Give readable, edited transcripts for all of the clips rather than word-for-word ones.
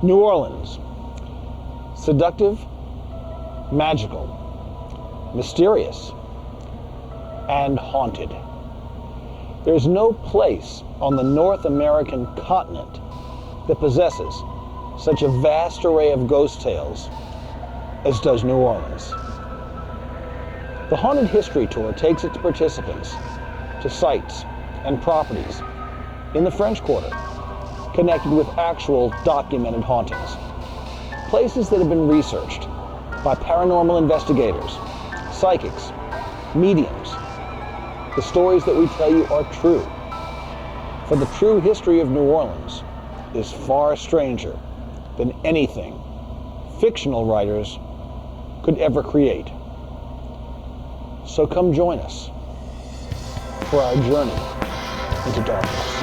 New Orleans. Seductive, magical, mysterious, and haunted. There's no place on the North American continent that possesses such a vast array of ghost tales as does New Orleans. The Haunted History Tour takes its participants to sites and properties in the French Quarter connected with actual documented hauntings. Places that have been researched by paranormal investigators, psychics, mediums. The stories that we tell you are true. For the true history of New Orleans is far stranger than anything fictional writers could ever create. So come join us for our journey into darkness.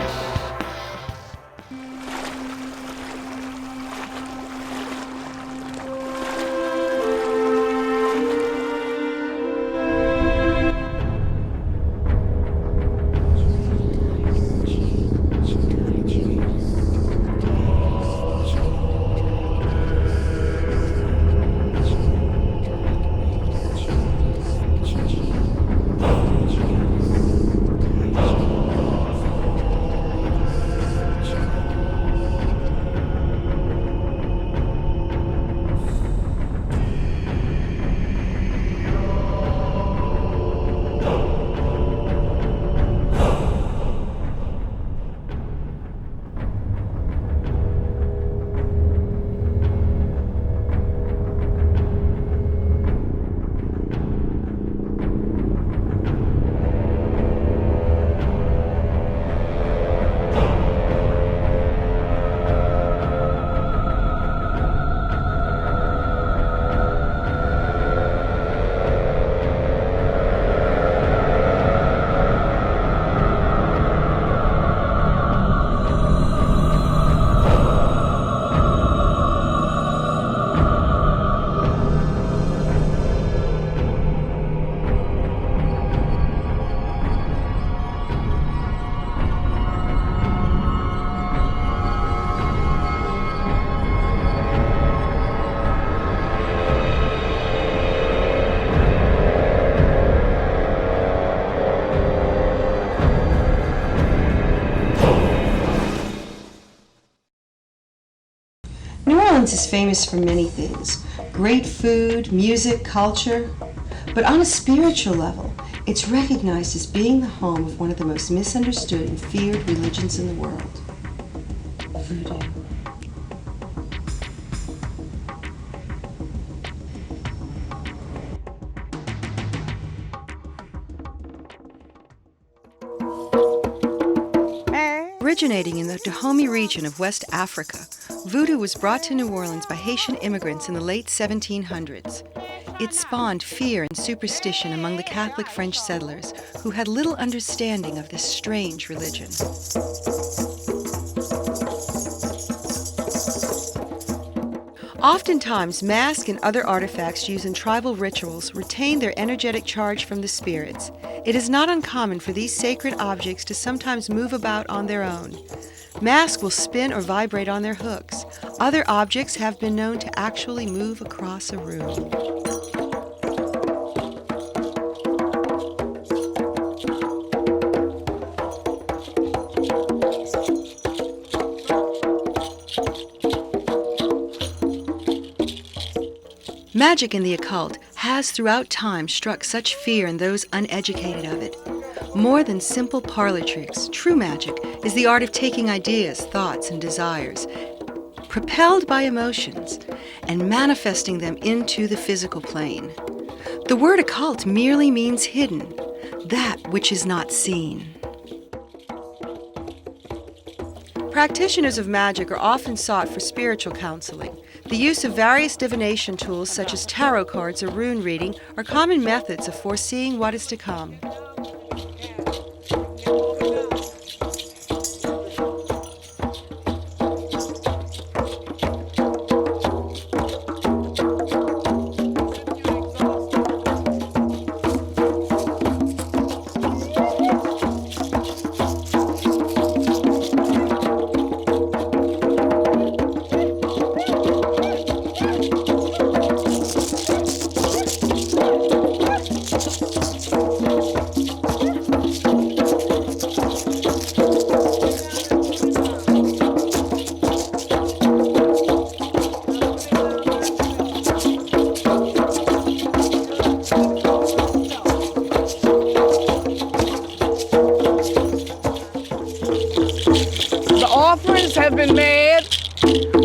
Is famous for many things. Great food, music, culture. But on a spiritual level, it's recognized as being the home of one of the most misunderstood and feared religions in the world. Voodoo. Originating in the Dahomey region of West Africa, Voodoo was brought to New Orleans by Haitian immigrants in the late 1700s. It spawned fear and superstition among the Catholic French settlers, who had little understanding of this strange religion. Oftentimes, masks and other artifacts used in tribal rituals retain their energetic charge from the spirits. It is not uncommon for these sacred objects to sometimes move about on their own. Masks will spin or vibrate on their hooks. Other objects have been known to actually move across a room. Magic in the occult has throughout time struck such fear in those uneducated of it. More than simple parlor tricks, true magic is the art of taking ideas, thoughts, and desires, propelled by emotions, and manifesting them into the physical plane. The word occult merely means hidden, that which is not seen. Practitioners of magic are often sought for spiritual counseling. The use of various divination tools such as tarot cards or rune reading are common methods of foreseeing what is to come. been made.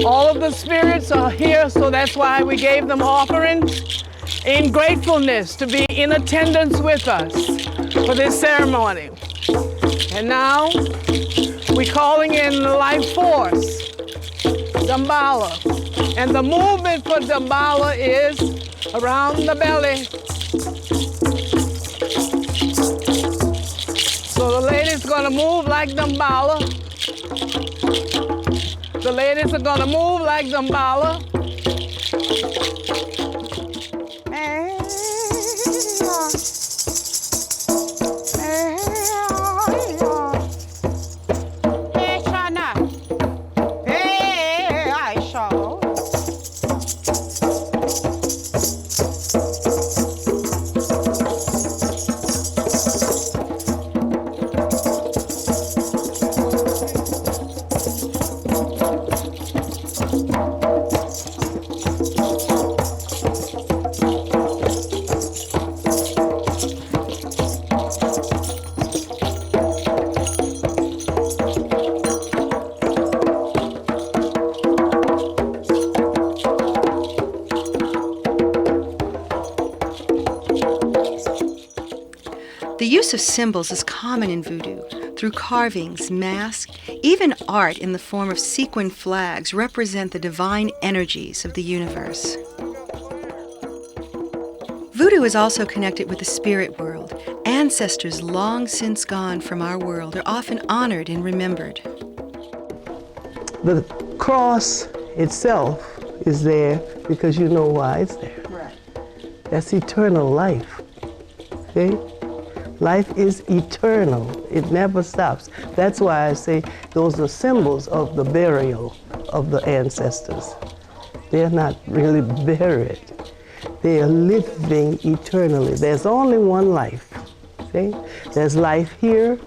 All of the spirits are here, so that's why we gave them offerings in gratefulness to be in attendance with us for this ceremony. And now we're calling in life force, Damballa. And the movement for Damballa is around the belly. So the lady's gonna move like Damballa. The ladies are gonna move like Damballa. The use of symbols is common in Voodoo, through carvings, masks, even art in the form of sequin flags represent the divine energies of the universe. Voodoo is also connected with the spirit world. Ancestors long since gone from our world are often honored and remembered. The cross itself is there because you know why it's there. Right. That's eternal life. See? Life is eternal. It never stops. That's why I say those are symbols of the burial of the ancestors. They're not really buried. They are living eternally. There's only one life. See? There's life here,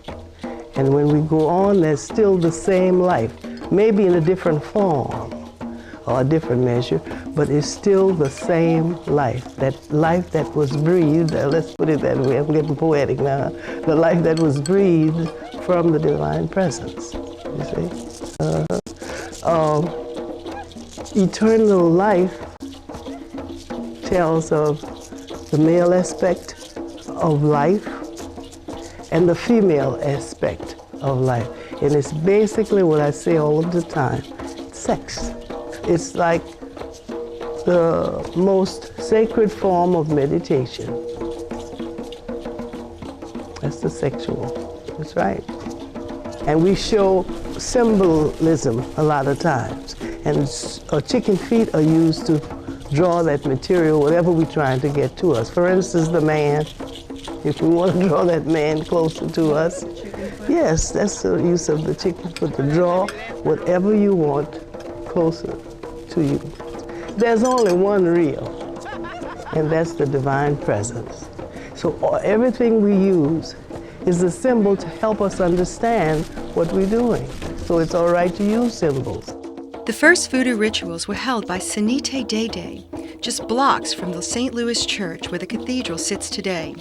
and when we go on, there's still the same life, maybe in a different form or a different measure, but it's still the same life. That life that was breathed, let's put it that way, I'm getting poetic now, the life that was breathed from the divine presence, you see? Eternal life tells of the male aspect of life and the female aspect of life. And it's basically what I say all of the time, sex. It's like the most sacred form of meditation. That's the sexual, that's right. And we show symbolism a lot of times. And chicken feet are used to draw that material, whatever we're trying to get to us. For instance, the man, if we want to draw that man closer to us, yes, that's the use of the chicken foot, to draw whatever you want closer to you. There's only one real, and that's the divine presence. So everything we use is a symbol to help us understand what we're doing. So it's all right to use symbols. The first Voodoo rituals were held by Sanite Dede, just blocks from the St. Louis church where the cathedral sits today.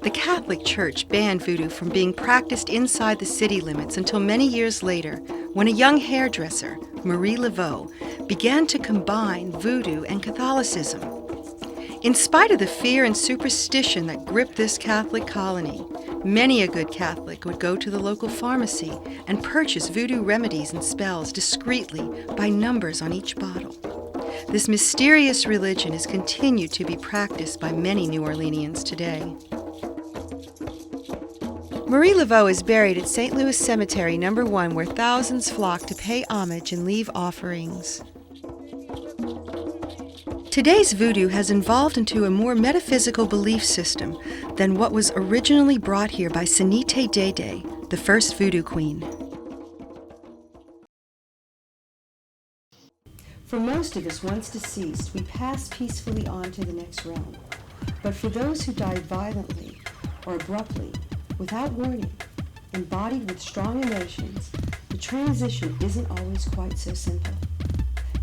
The Catholic Church banned Voodoo from being practiced inside the city limits until many years later, when a young hairdresser, Marie Laveau, began to combine Voodoo and Catholicism. In spite of the fear and superstition that gripped this Catholic colony, many a good Catholic would go to the local pharmacy and purchase Voodoo remedies and spells discreetly by numbers on each bottle. This mysterious religion is continued to be practiced by many New Orleanians today. Marie Laveau is buried at St. Louis Cemetery No. 1, where thousands flock to pay homage and leave offerings. Today's Voodoo has evolved into a more metaphysical belief system than what was originally brought here by Sanite Dede, the first Voodoo queen. For most of us once deceased, we pass peacefully on to the next realm. But for those who died violently or abruptly, without warning, embodied with strong emotions, the transition isn't always quite so simple.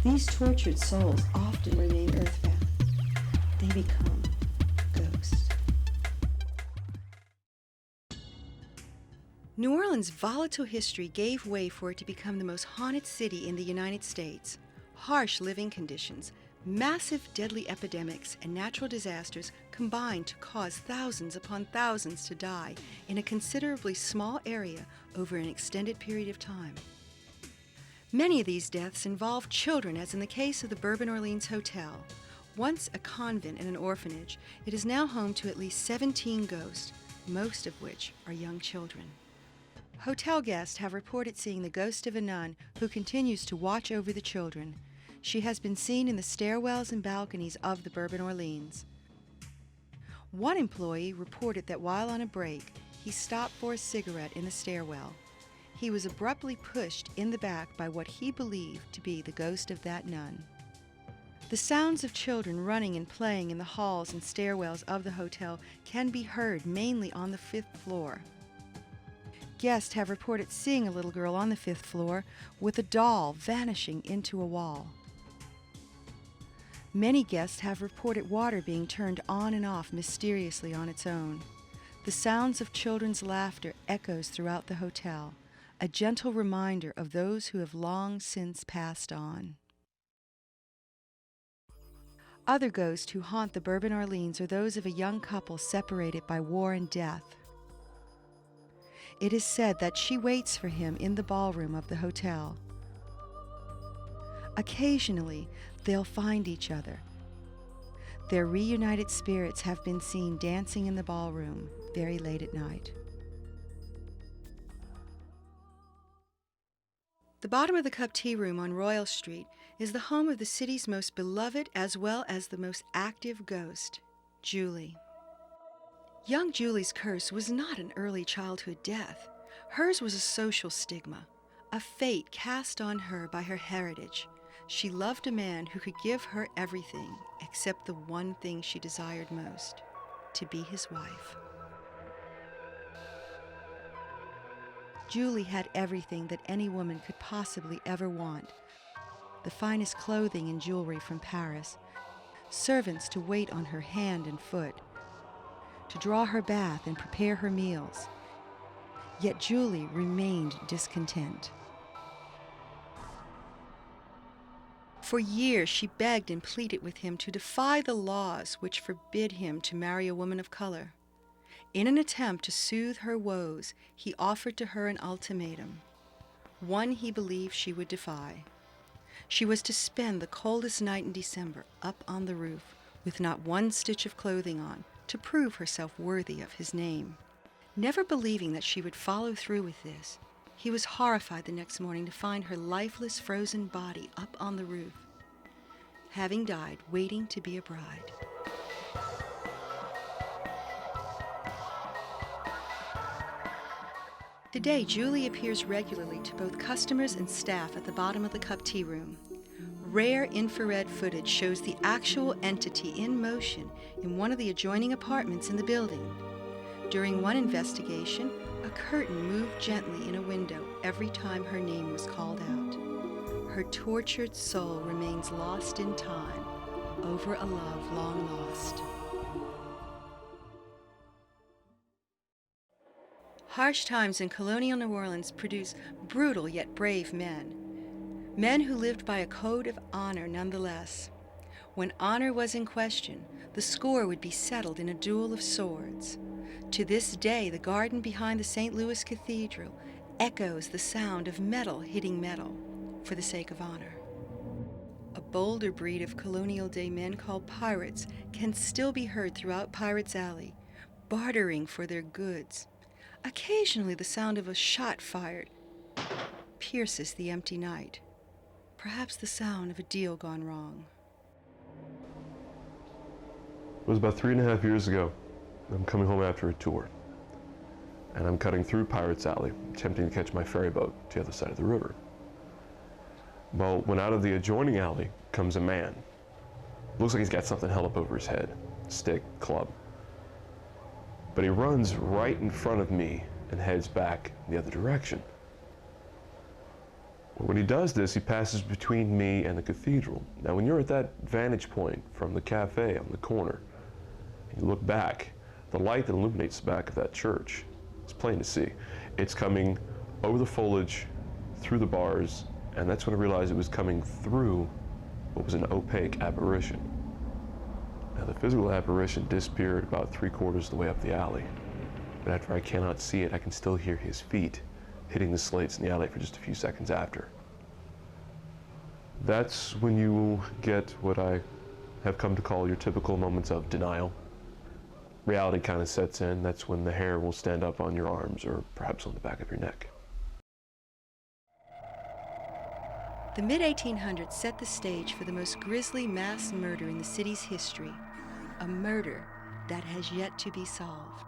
These tortured souls often remain earthbound. They become ghosts. New Orleans' volatile history gave way for it to become the most haunted city in the United States. Harsh living conditions, massive deadly epidemics, and natural disasters combined to cause thousands upon thousands to die in a considerably small area over an extended period of time. Many of these deaths involved children, as in the case of the Bourbon Orleans Hotel. Once a convent and an orphanage, it is now home to at least 17 ghosts, most of which are young children. Hotel guests have reported seeing the ghost of a nun who continues to watch over the children. She has been seen in the stairwells and balconies of the Bourbon Orleans. One employee reported that while on a break, he stopped for a cigarette in the stairwell. He was abruptly pushed in the back by what he believed to be the ghost of that nun. The sounds of children running and playing in the halls and stairwells of the hotel can be heard mainly on the 5th floor. Guests have reported seeing a little girl on the 5th floor with a doll vanishing into a wall. Many guests have reported water being turned on and off mysteriously on its own. The sounds of children's laughter echoes throughout the hotel, a gentle reminder of those who have long since passed on. Other ghosts who haunt the Bourbon Orleans are those of a young couple separated by war and death. It is said that she waits for him in the ballroom of the hotel. Occasionally, they'll find each other. Their reunited spirits have been seen dancing in the ballroom very late at night. The bottom of the cup tea room on Royal Street is the home of the city's most beloved as well as the most active ghost, Julie. Young Julie's curse was not an early childhood death. Hers was a social stigma, a fate cast on her by her heritage. She loved a man who could give her everything except the one thing she desired most, to be his wife. Julie had everything that any woman could possibly ever want. The finest clothing and jewelry from Paris, servants to wait on her hand and foot, to draw her bath and prepare her meals. Yet Julie remained discontent. For years she begged and pleaded with him to defy the laws which forbid him to marry a woman of color. In an attempt to soothe her woes, he offered to her an ultimatum, one he believed she would defy. She was to spend the coldest night in December up on the roof with not one stitch of clothing on, to prove herself worthy of his name. Never believing that she would follow through with this, he was horrified the next morning to find her lifeless, frozen body up on the roof, having died waiting to be a bride. Today, Julie appears regularly to both customers and staff at the bottom of the cup tea room. Rare infrared footage shows the actual entity in motion in one of the adjoining apartments in the building. During one investigation, a curtain moved gently in a window every time her name was called out. Her tortured soul remains lost in time, over a love long lost. Harsh times in colonial New Orleans produce brutal yet brave men. Men who lived by a code of honor nonetheless. When honor was in question, the score would be settled in a duel of swords. To this day, the garden behind the St. Louis Cathedral echoes the sound of metal hitting metal for the sake of honor. A bolder breed of colonial day men called pirates can still be heard throughout Pirates Alley, bartering for their goods. Occasionally, the sound of a shot fired pierces the empty night. Perhaps the sound of a deal gone wrong. It was about 3.5 years ago. I'm coming home after a tour, and I'm cutting through Pirates Alley, attempting to catch my ferry boat to the other side of the river. Well, when out of the adjoining alley comes a man. Looks like he's got something held up over his head, stick, club. But he runs right in front of me and heads back the other direction. When he does this, he passes between me and the cathedral. Now, when you're at that vantage point from the cafe on the corner, you look back, the light that illuminates the back of that church is plain to see. It's coming over the foliage, through the bars, and that's when I realized it was coming through what was an opaque apparition. Now, the physical apparition disappeared about 3/4 of the way up the alley. But after I cannot see it, I can still hear his feet hitting the slates in the alley for just a few seconds after. That's when you get what I have come to call your typical moments of denial. Reality kind of sets in. That's when the hair will stand up on your arms or perhaps on the back of your neck. The mid-1800s set the stage for the most grisly mass murder in the city's history, a murder that has yet to be solved.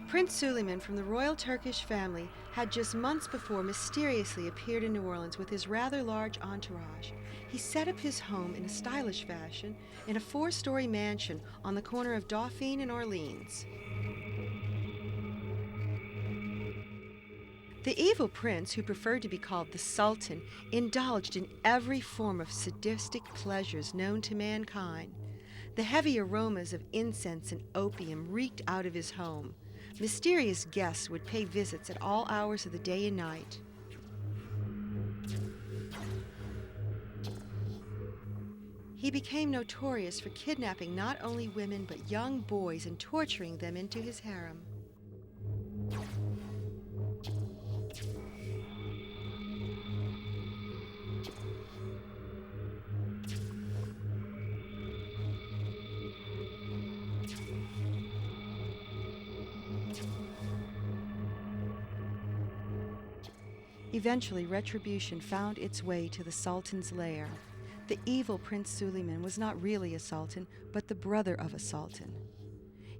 Prince Suleyman from the royal Turkish family had just months before mysteriously appeared in New Orleans with his rather large entourage. He set up his home in a stylish fashion in a 4-story mansion on the corner of Dauphine and Orleans. The evil prince, who preferred to be called the Sultan, indulged in every form of sadistic pleasures known to mankind. The heavy aromas of incense and opium reeked out of his home. Mysterious guests would pay visits at all hours of the day and night. He became notorious for kidnapping not only women but young boys and torturing them into his harem. Eventually, retribution found its way to the Sultan's lair. The evil Prince Suleyman was not really a sultan, but the brother of a sultan.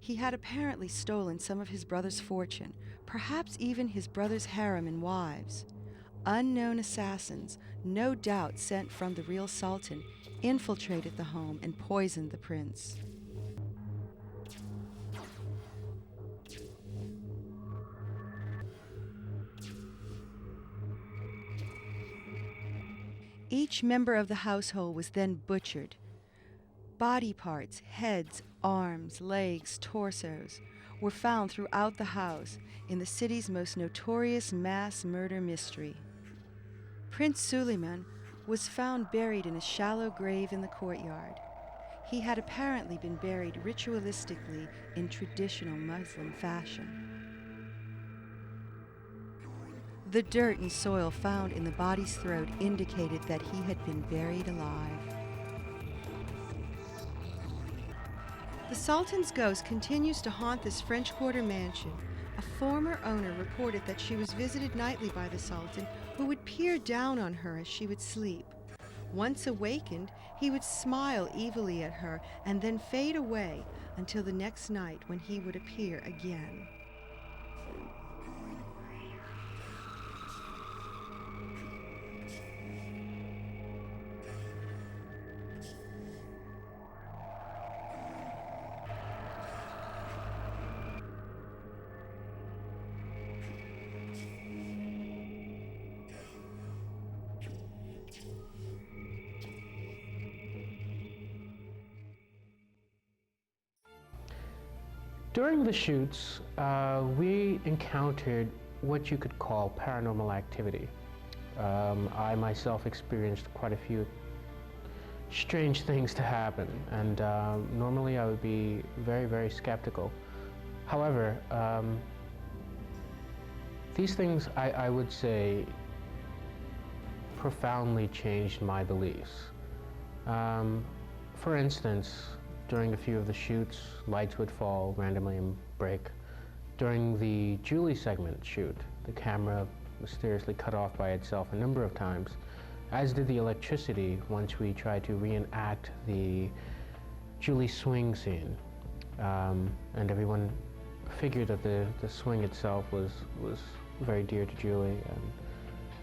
He had apparently stolen some of his brother's fortune, perhaps even his brother's harem and wives. Unknown assassins, no doubt sent from the real sultan, infiltrated the home and poisoned the prince. Each member of the household was then butchered. Body parts, heads, arms, legs, torsos, were found throughout the house in the city's most notorious mass murder mystery. Prince Suleyman was found buried in a shallow grave in the courtyard. He had apparently been buried ritualistically in traditional Muslim fashion. The dirt and soil found in the body's throat indicated that he had been buried alive. The Sultan's ghost continues to haunt this French Quarter mansion. A former owner reported that she was visited nightly by the Sultan, who would peer down on her as she would sleep. Once awakened, he would smile evilly at her and then fade away until the next night when he would appear again. During the shoots, we encountered what you could call paranormal activity. I myself experienced quite a few strange things to happen, and normally I would be very, very skeptical. However, these things, I would say, profoundly changed my beliefs. For instance, during a few of the shoots, lights would fall randomly and break. During the Julie segment shoot, the camera mysteriously cut off by itself a number of times, as did the electricity once we tried to reenact the Julie swing scene. And everyone figured that the swing itself was very dear to Julie, and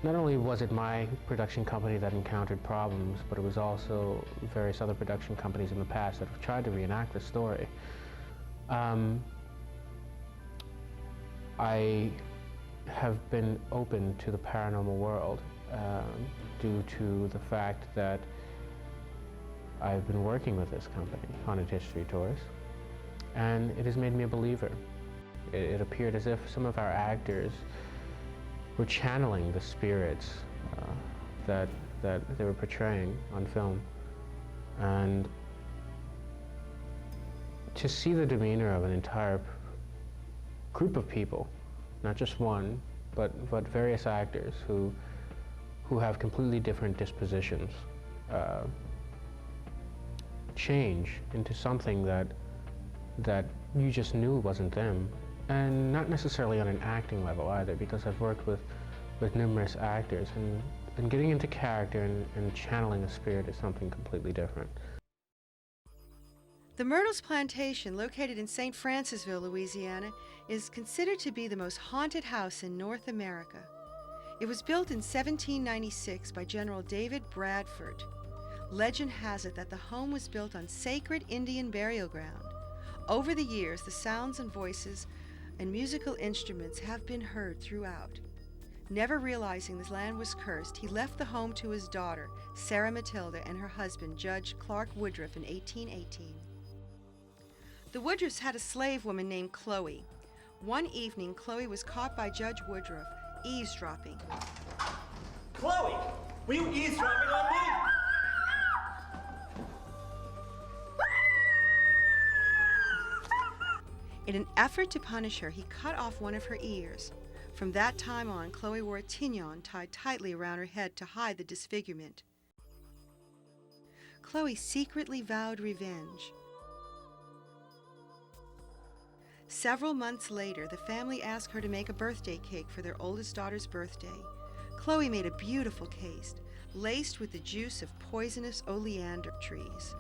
Not only was it my production company that encountered problems, but it was also various other production companies in the past that have tried to reenact the story. I have been open to the paranormal world due to the fact that I've been working with this company, Haunted History Tours, and it has made me a believer. It appeared as if some of our actors were channeling the spirits that they were portraying on film. And to see the demeanor of an entire group of people, not just one, but various actors who have completely different dispositions, change into something that you just knew wasn't them. And not necessarily on an acting level either, because I've worked with numerous actors, and getting into character and channeling a spirit is something completely different. The Myrtles Plantation, located in St. Francisville, Louisiana, is considered to be the most haunted house in North America. It was built in 1796 by General David Bradford. Legend has it that the home was built on sacred Indian burial ground. Over the years, the sounds and voices and musical instruments have been heard throughout. Never realizing this land was cursed, he left the home to his daughter, Sarah Matilda, and her husband, Judge Clark Woodruff, in 1818. The Woodruffs had a slave woman named Chloe. One evening, Chloe was caught by Judge Woodruff eavesdropping. Chloe, were you eavesdropping on me? In an effort to punish her, he cut off one of her ears. From that time on, Chloe wore a tignon tied tightly around her head to hide the disfigurement. Chloe secretly vowed revenge. Several months later, the family asked her to make a birthday cake for their oldest daughter's birthday. Chloe made a beautiful cake, laced with the juice of poisonous oleander trees.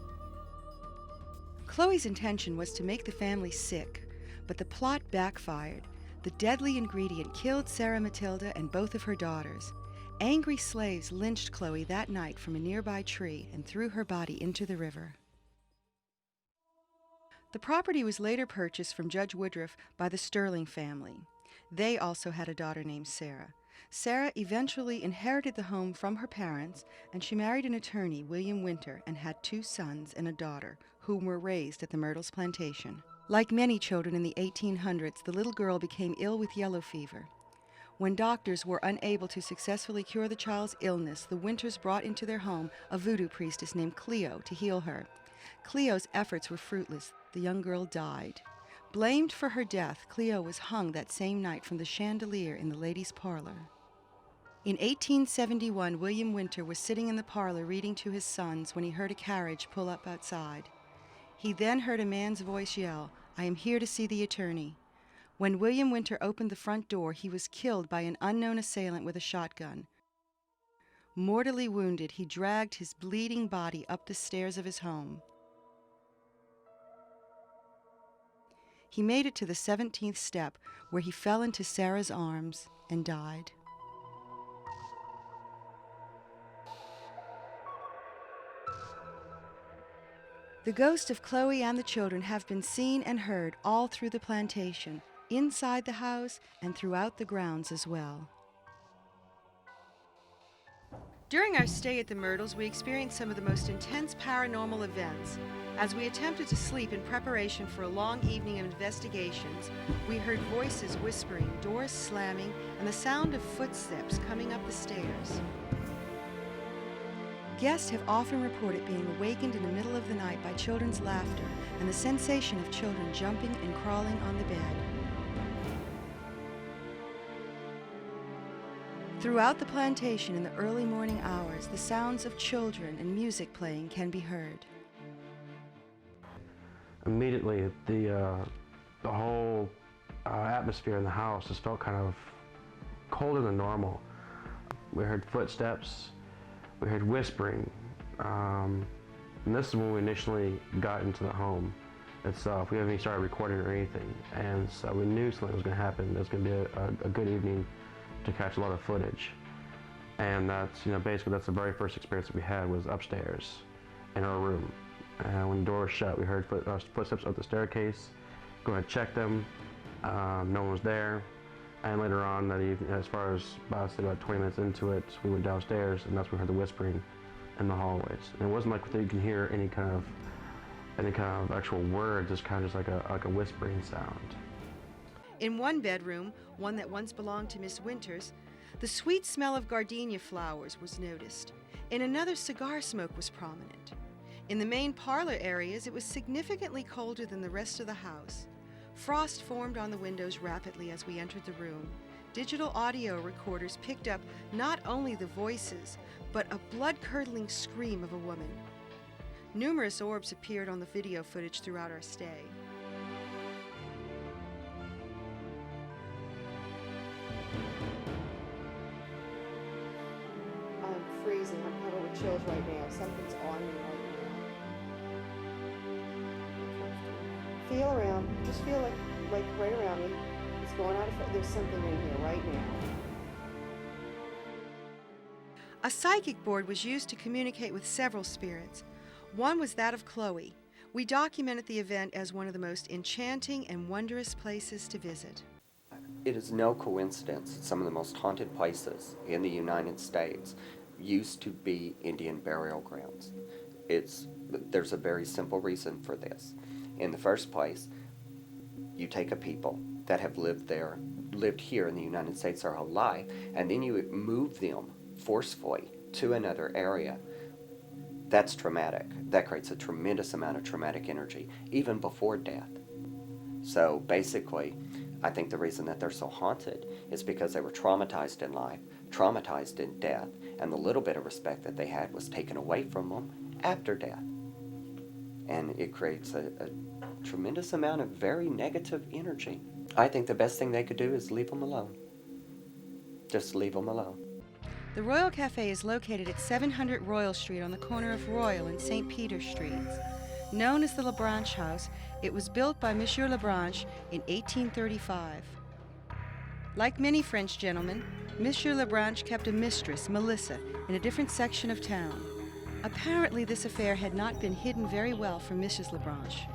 Chloe's intention was to make the family sick, but the plot backfired. The deadly ingredient killed Sarah Matilda and both of her daughters. Angry slaves lynched Chloe that night from a nearby tree and threw her body into the river. The property was later purchased from Judge Woodruff by the Sterling family. They also had a daughter named Sarah. Sarah eventually inherited the home from her parents, and she married an attorney, William Winter, and had 2 sons and a daughter, whom were raised at the Myrtles Plantation. Like many children in the 1800s, the little girl became ill with yellow fever. When doctors were unable to successfully cure the child's illness, the Winters brought into their home a voodoo priestess named Cleo to heal her. Cleo's efforts were fruitless. The young girl died. Blamed for her death, Cleo was hung that same night from the chandelier in the ladies' parlor. In 1871, William Winter was sitting in the parlor reading to his sons when he heard a carriage pull up outside. He then heard a man's voice yell, "I am here to see the attorney." When William Winter opened the front door, he was killed by an unknown assailant with a shotgun. Mortally wounded, he dragged his bleeding body up the stairs of his home. He made it to the 17th step, where he fell into Sarah's arms and died. The ghosts of Chloe and the children have been seen and heard all through the plantation, inside the house, and throughout the grounds as well. During our stay at the Myrtles, we experienced some of the most intense paranormal events. As we attempted to sleep in preparation for a long evening of investigations, we heard voices whispering, doors slamming, and the sound of footsteps coming up the stairs. Guests have often reported being awakened in the middle of the night by children's laughter and the sensation of children jumping and crawling on the bed. Throughout the plantation in the early morning hours, the sounds of children and music playing can be heard. Immediately, the whole atmosphere in the house just felt kind of colder than normal. We heard footsteps. We heard whispering, and this is when we initially got into the home itself. We haven't even started recording or anything, and so we knew something was going to happen. It was going to be a good evening to catch a lot of footage. And that's, basically that's the very first experience that we had was upstairs in our room. And when the door was shut, we heard footsteps up the staircase. Going to check them, no one was there. And later on that evening, as far as about 20 minutes into it, we went downstairs, and that's when we heard the whispering in the hallways. And it wasn't like you can hear any kind of actual word, just kind of like a whispering sound. In one bedroom, one that once belonged to Miss Winters, the sweet smell of gardenia flowers was noticed. In another, cigar smoke was prominent. In the main parlor areas, it was significantly colder than the rest of the house. Frost formed on the windows rapidly as we entered the room. Digital audio recorders picked up not only the voices, but a blood-curdling scream of a woman. Numerous orbs appeared on the video footage throughout our stay. I'm freezing. I'm covered with chills right now. Something's on me right now. Feel around. Just feel like right around me. It's going out of. There's something in here right now. A psychic board was used to communicate with several spirits. One was that of Chloe. We documented the event as one of the most enchanting and wondrous places to visit. It is no coincidence that some of the most haunted places in the United States used to be Indian burial grounds. There's a very simple reason for this. In the first place, you take a people that have lived here in the United States their whole life, and then you move them forcefully to another area. That's traumatic. That creates a tremendous amount of traumatic energy, even before death. So basically, I think the reason that they're so haunted is because they were traumatized in life, traumatized in death, and the little bit of respect that they had was taken away from them after death. And it creates a tremendous amount of very negative energy. I think the best thing they could do is leave them alone. Just leave them alone. The Royal Cafe is located at 700 Royal Street on the corner of Royal and St. Peter Streets. Known as the Labranche House, it was built by Monsieur Labranche in 1835. Like many French gentlemen, Monsieur Labranche kept a mistress, Melissa, in a different section of town. Apparently, this affair had not been hidden very well from Mrs. Labranche.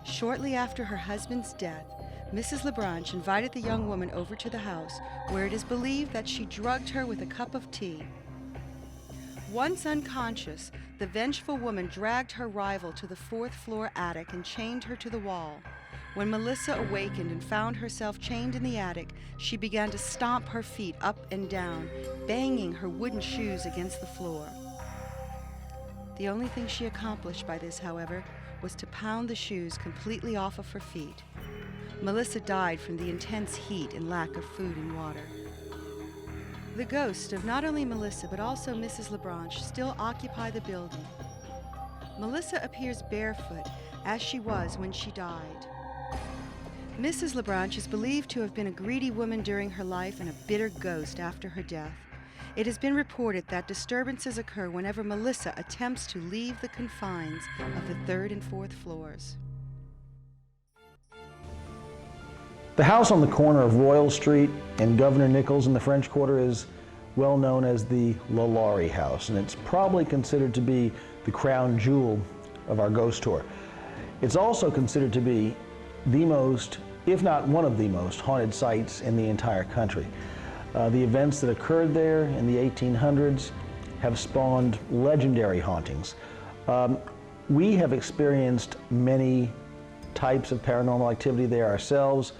Shortly after her husband's death, Mrs. Labranche invited the young woman over to the house, where it is believed that she drugged her with a cup of tea. Once unconscious, the vengeful woman dragged her rival to the fourth-floor attic and chained her to the wall. When Melissa awakened and found herself chained in the attic, she began to stomp her feet up and down, banging her wooden shoes against the floor. The only thing she accomplished by this, however, was to pound the shoes completely off of her feet. Melissa died from the intense heat and lack of food and water. The ghosts of not only Melissa but also Mrs. Labranche still occupy the building. Melissa appears barefoot, as she was when she died. Mrs. Labranche is believed to have been a greedy woman during her life and a bitter ghost after her death. It has been reported that disturbances occur whenever Melissa attempts to leave the confines of the 3rd and 4th floors. The house on the corner of Royal Street and Governor Nichols in the French Quarter is well known as the LaLaurie House, and it's probably considered to be the crown jewel of our ghost tour. It's also considered to be the most, if not one of the most, haunted sites in the entire country. The events that occurred there in the 1800s have spawned legendary hauntings. We have experienced many types of paranormal activity there ourselves,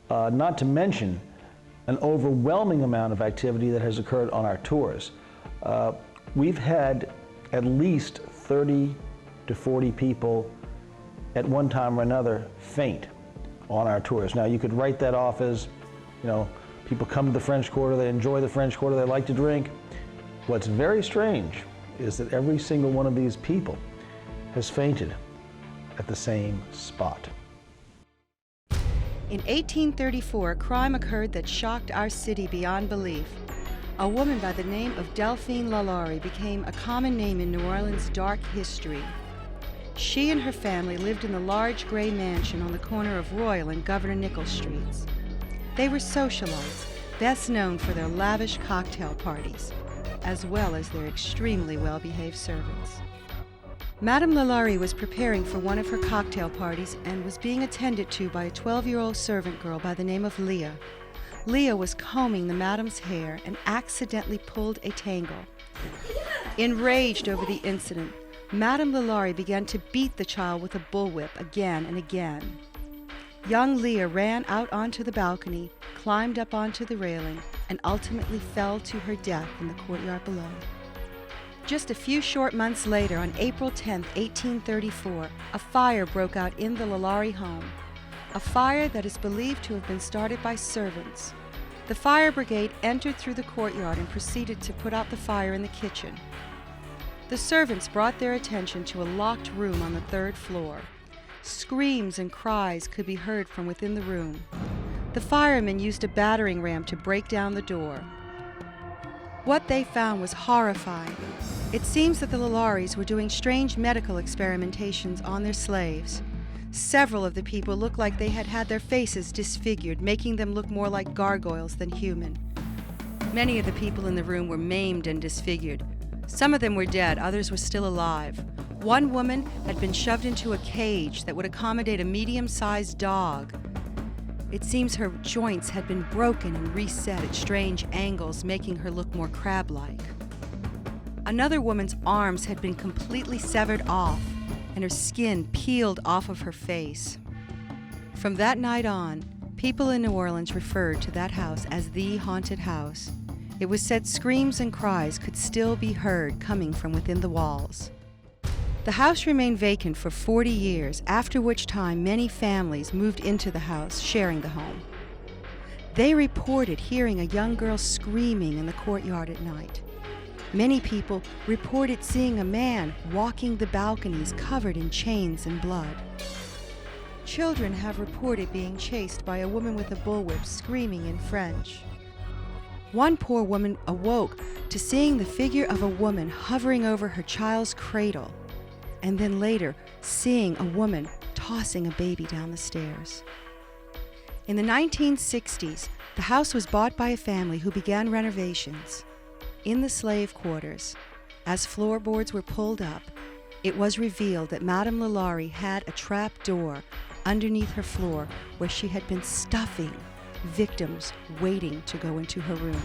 not to mention an overwhelming amount of activity that has occurred on our tours. We've had at least 30 to 40 people at one time or another faint on our tours. Now, you could write that off as, people come to the French Quarter, they enjoy the French Quarter, they like to drink. What's very strange is that every single one of these people has fainted at the same spot. In 1834, a crime occurred that shocked our city beyond belief. A woman by the name of Delphine LaLaurie became a common name in New Orleans' dark history. She and her family lived in the large gray mansion on the corner of Royal and Governor Nichols Streets. They were socialites, best known for their lavish cocktail parties. as well as their extremely well-behaved servants. Madame LaLaurie was preparing for one of her cocktail parties and was being attended to by a 12-year-old servant girl by the name of Leah. Leah was combing the madame's hair and accidentally pulled a tangle. Enraged over the incident, Madame LaLaurie began to beat the child with a bullwhip again and again. Young Leah ran out onto the balcony, climbed up onto the railing, and ultimately fell to her death in the courtyard below. Just a few short months later, on April 10, 1834, a fire broke out in the LaLaurie home, a fire that is believed to have been started by servants. The fire brigade entered through the courtyard and proceeded to put out the fire in the kitchen. The servants brought their attention to a locked room on the 3rd floor. Screams and cries could be heard from within the room. The firemen used a battering ram to break down the door. What they found was horrifying. It seems that the LaLauries were doing strange medical experimentations on their slaves. Several of the people looked like they had had their faces disfigured, making them look more like gargoyles than human. Many of the people in the room were maimed and disfigured. Some of them were dead, others were still alive. One woman had been shoved into a cage that would accommodate a medium-sized dog. It seems her joints had been broken and reset at strange angles, making her look more crab-like. Another woman's arms had been completely severed off, and her skin peeled off of her face. From that night on, people in New Orleans referred to that house as the haunted house. It was said screams and cries could still be heard coming from within the walls. The house remained vacant for 40 years, after which time many families moved into the house, sharing the home. They reported hearing a young girl screaming in the courtyard at night. Many people reported seeing a man walking the balconies covered in chains and blood. Children have reported being chased by a woman with a bullwhip screaming in French. One poor woman awoke to seeing the figure of a woman hovering over her child's cradle, and then later seeing a woman tossing a baby down the stairs. In the 1960s, the house was bought by a family who began renovations. In the slave quarters, as floorboards were pulled up, it was revealed that Madame LaLaurie had a trap door underneath her floor where she had been stuffing victims waiting to go into her room.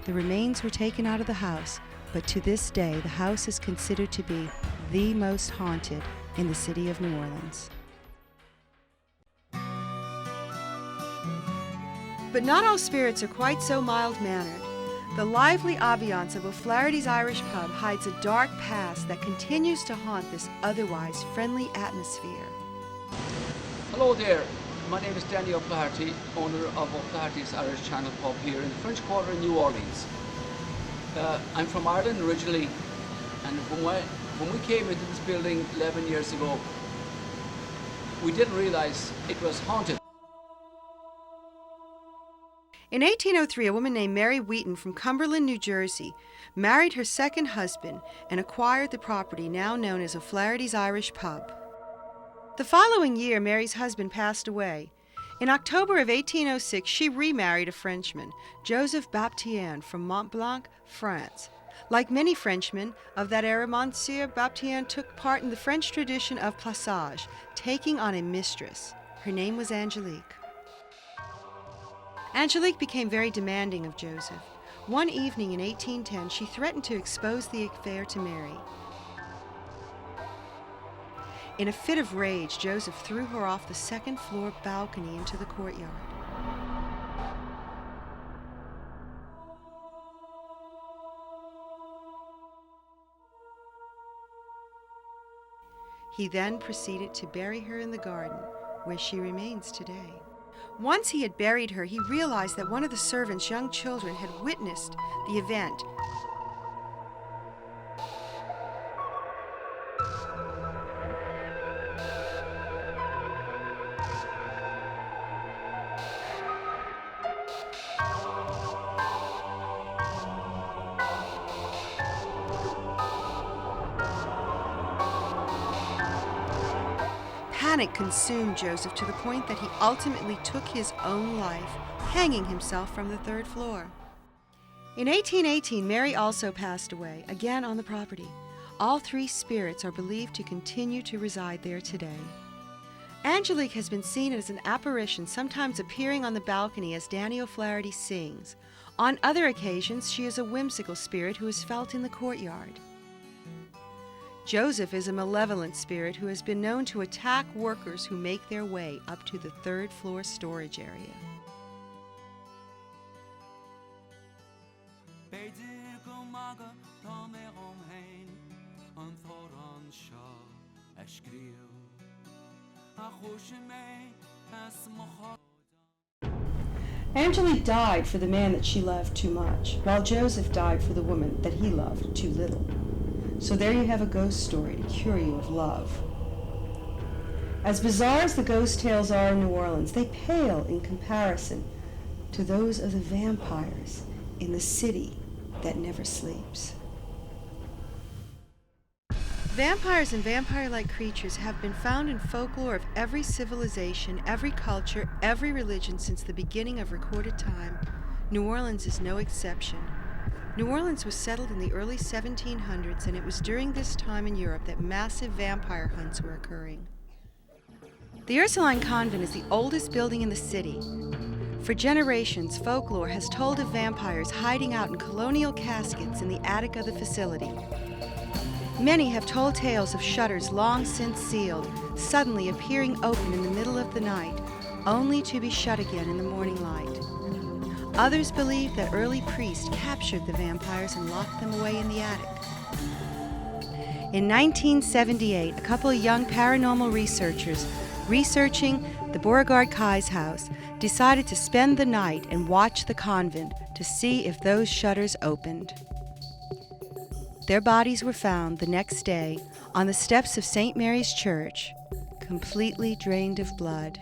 The remains were taken out of the house, but to this day, the house is considered to be the most haunted in the city of New Orleans. But not all spirits are quite so mild-mannered. The lively ambiance of Flaherty's Irish pub hides a dark past that continues to haunt this otherwise friendly atmosphere. Hello there, my name is Daniel Flaherty, owner of Flaherty's Irish Channel pub here in the French Quarter in New Orleans. I'm from Ireland originally, and when we came into this building 11 years ago, we didn't realize it was haunted. In 1803, a woman named Mary Wheaton from Cumberland, New Jersey, married her second husband and acquired the property now known as Flaherty's Irish Pub. The following year, Mary's husband passed away. In October of 1806, she remarried a Frenchman, Joseph Baptien from Montblanc, France. Like many Frenchmen of that era, Monsieur Baptien took part in the French tradition of plaçage, taking on a mistress. Her name was Angelique. Angelique became very demanding of Joseph. One evening in 1810, she threatened to expose the affair to Mary. In a fit of rage, Joseph threw her off the second-floor balcony into the courtyard. He then proceeded to bury her in the garden, where she remains today. Once he had buried her, he realized that one of the servants' young children had witnessed the event. Panic consumed Joseph to the point that he ultimately took his own life, hanging himself from the third floor. In 1818, Mary also passed away, again on the property. All three spirits are believed to continue to reside there today. Angelique has been seen as an apparition, sometimes appearing on the balcony as Danny O'Flaherty sings. On other occasions, she is a whimsical spirit who is felt in the courtyard. Joseph is a malevolent spirit who has been known to attack workers who make their way up to the third-floor storage area. Angelique died for the man that she loved too much, while Joseph died for the woman that he loved too little. So there you have a ghost story to cure you of love. As bizarre as the ghost tales are in New Orleans, they pale in comparison to those of the vampires in the city that never sleeps. Vampires and vampire-like creatures have been found in folklore of every civilization, every culture, every religion since the beginning of recorded time. New Orleans is no exception. New Orleans was settled in the early 1700s, and it was during this time in Europe that massive vampire hunts were occurring. The Ursuline Convent is the oldest building in the city. For generations, folklore has told of vampires hiding out in colonial caskets in the attic of the facility. Many have told tales of shutters long since sealed, suddenly appearing open in the middle of the night, only to be shut again in the morning light. Others believe that early priests captured the vampires and locked them away in the attic. In 1978, a couple of young paranormal researchers researching the Beauregard Kai's house decided to spend the night and watch the convent to see if those shutters opened. Their bodies were found the next day on the steps of St. Mary's Church, completely drained of blood.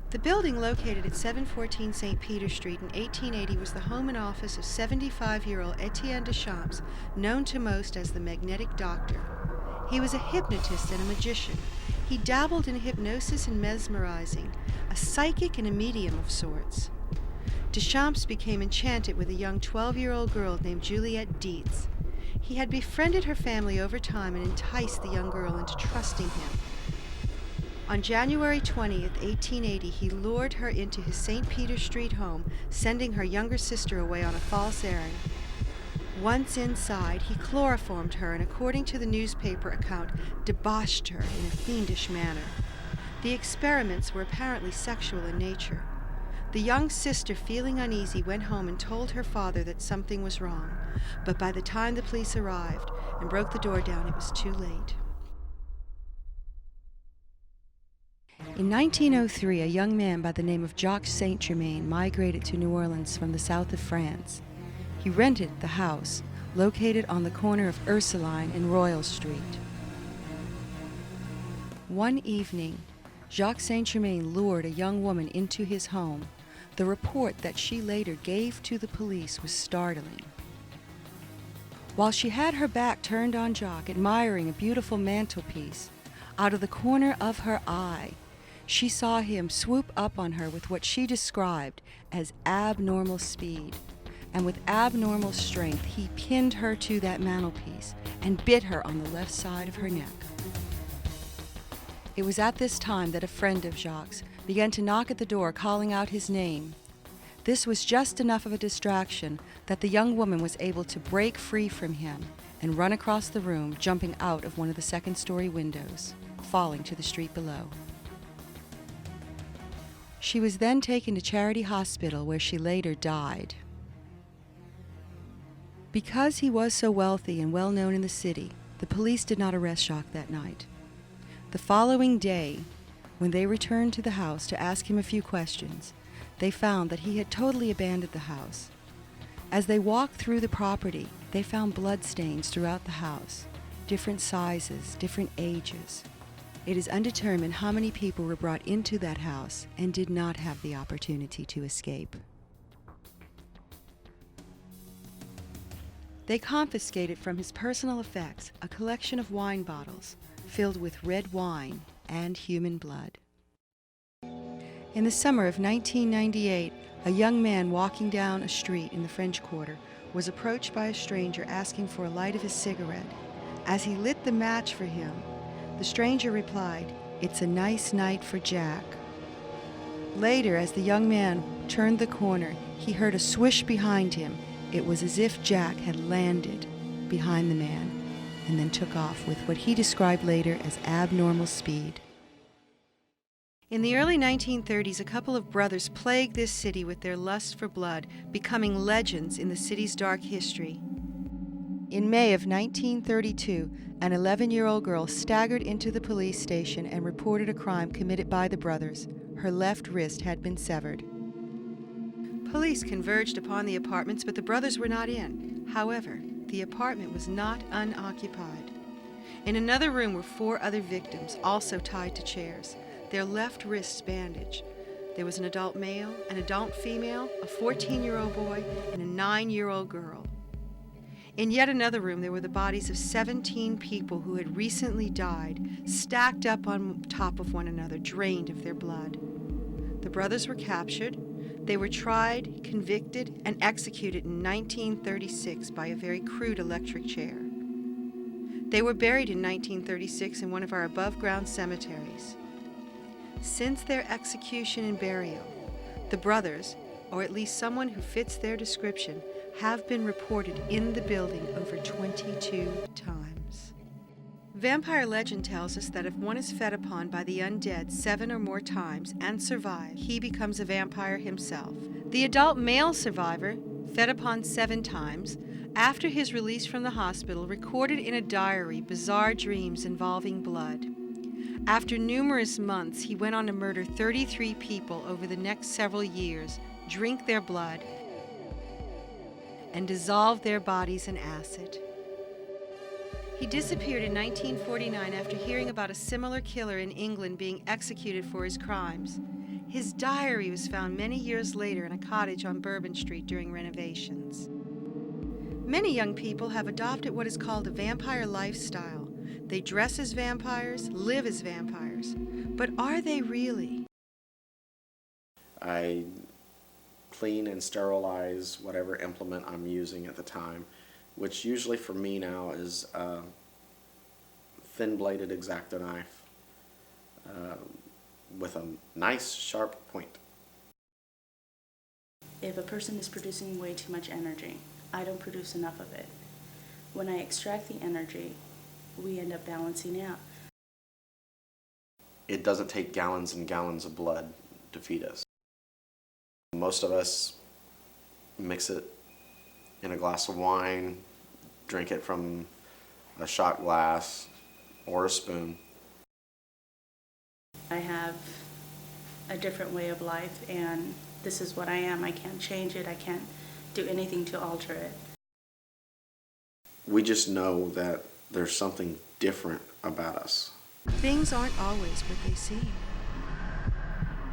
The building located at 714 St. Peter Street in 1880 was the home and office of 75-year-old Etienne Deschamps, known to most as the Magnetic Doctor. He was a hypnotist and a magician. He dabbled in hypnosis and mesmerizing, a psychic and a medium of sorts. Deschamps became enchanted with a young 12-year-old girl named Juliette Dietz. He had befriended her family over time and enticed the young girl into trusting him. On January 20th, 1880, he lured her into his St. Peter Street home, sending her younger sister away on a false errand. Once inside, he chloroformed her and, according to the newspaper account, debauched her in a fiendish manner. The experiments were apparently sexual in nature. The young sister, feeling uneasy, went home and told her father that something was wrong. But by the time the police arrived and broke the door down, it was too late. In 1903, a young man by the name of Jacques St. Germain migrated to New Orleans from the south of France. He rented the house, located on the corner of Ursuline and Royal Street. One evening, Jacques St. Germain lured a young woman into his home. The report that she later gave to the police was startling. While she had her back turned on Jacques, admiring a beautiful mantelpiece, out of the corner of her eye, she saw him swoop up on her with what she described as abnormal speed. And with abnormal strength, he pinned her to that mantelpiece and bit her on the left side of her neck. It was at this time that a friend of Jacques began to knock at the door, calling out his name. This was just enough of a distraction that the young woman was able to break free from him and run across the room, jumping out of one of the second-story windows, falling to the street below. She was then taken to Charity Hospital, where she later died. Because he was so wealthy and well known in the city, the police did not arrest Jacques that night. The following day, when they returned to the house to ask him a few questions, they found that he had totally abandoned the house. As they walked through the property, they found bloodstains throughout the house, different sizes, different ages. It is undetermined how many people were brought into that house and did not have the opportunity to escape. They confiscated from his personal effects a collection of wine bottles filled with red wine and human blood. In the summer of 1998, a young man walking down a street in the French Quarter was approached by a stranger asking for a light of his cigarette. As he lit the match for him, the stranger replied, "It's a nice night for Jack." Later, as the young man turned the corner, he heard a swish behind him. It was as if Jack had landed behind the man and then took off with what he described later as abnormal speed. In the early 1930s, a couple of brothers plagued this city with their lust for blood, becoming legends in the city's dark history. In May of 1932, an 11-year-old girl staggered into the police station and reported a crime committed by the brothers. Her left wrist had been severed. Police converged upon the apartments, but the brothers were not in. However, the apartment was not unoccupied. In another room were 4 other victims, also tied to chairs, their left wrists bandaged. There was an adult male, an adult female, a 14-year-old boy, and a 9-year-old girl. In yet another room, there were the bodies of 17 people who had recently died, stacked up on top of one another, drained of their blood. The brothers were captured. They were tried, convicted, and executed in 1936 by a very crude electric chair. They were buried in 1936 in one of our above-ground cemeteries. Since their execution and burial, the brothers, or at least someone who fits their description, have been reported in the building over 22 times. Vampire legend tells us that if one is fed upon by the undead 7 or more times and survives, he becomes a vampire himself. The adult male survivor, fed upon 7 times, after his release from the hospital, recorded in a diary bizarre dreams involving blood. After numerous months, he went on to murder 33 people over the next several years, drink their blood, and dissolve their bodies in acid. He disappeared in 1949 after hearing about a similar killer in England being executed for his crimes. His diary was found many years later in a cottage on Bourbon Street during renovations. Many young people have adopted what is called a vampire lifestyle. They dress as vampires, live as vampires. But are they really? I clean and sterilize whatever implement I'm using at the time, which usually for me now is a thin-bladed X-Acto knife with a nice sharp point. If a person is producing way too much energy, I don't produce enough of it. When I extract the energy, we end up balancing out. It doesn't take gallons and gallons of blood to feed us. Most of us mix it in a glass of wine, drink it from a shot glass or a spoon. I have a different way of life, and this is what I am. I can't change it. I can't do anything to alter it. We just know that there's something different about us. Things aren't always what they seem.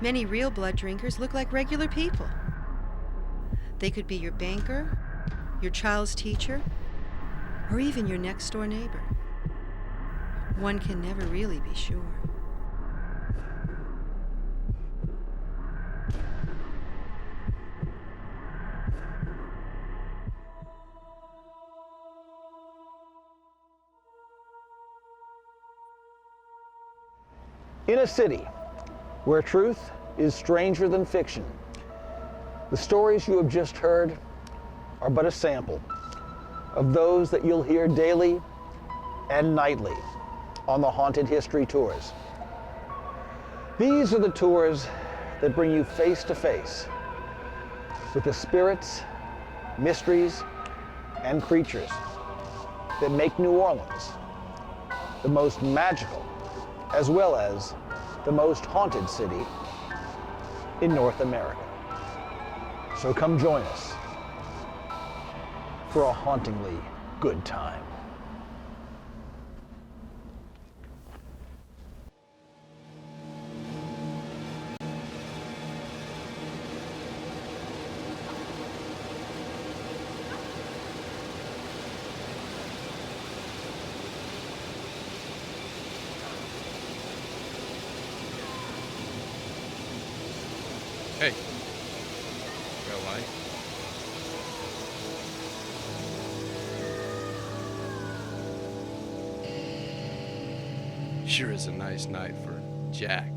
Many real blood drinkers look like regular people. They could be your banker, your child's teacher, or even your next-door neighbor. One can never really be sure. In a city where truth is stranger than fiction, the stories you have just heard are but a sample of those that you'll hear daily and nightly on the Haunted History Tours. These are the tours that bring you face to face with the spirits, mysteries, and creatures that make New Orleans the most magical as well as the most haunted city in North America. So come join us for a hauntingly good time. Hey. Got a light? Sure is a nice night for Jack.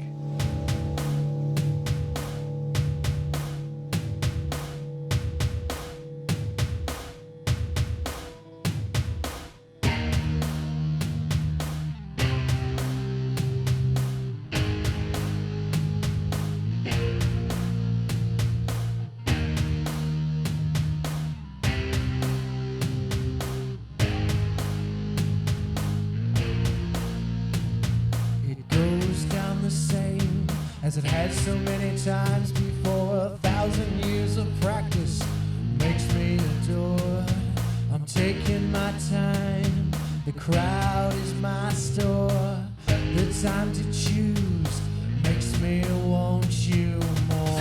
As it has so many times before, 1,000 years of practice makes me adore. I'm taking my time, the crowd is my store. The time to choose makes me want you more.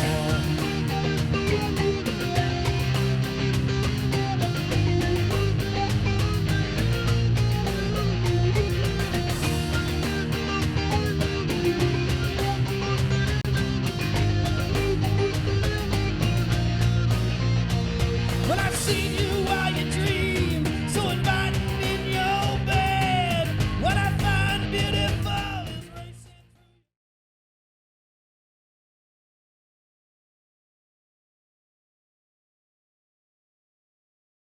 I've seen you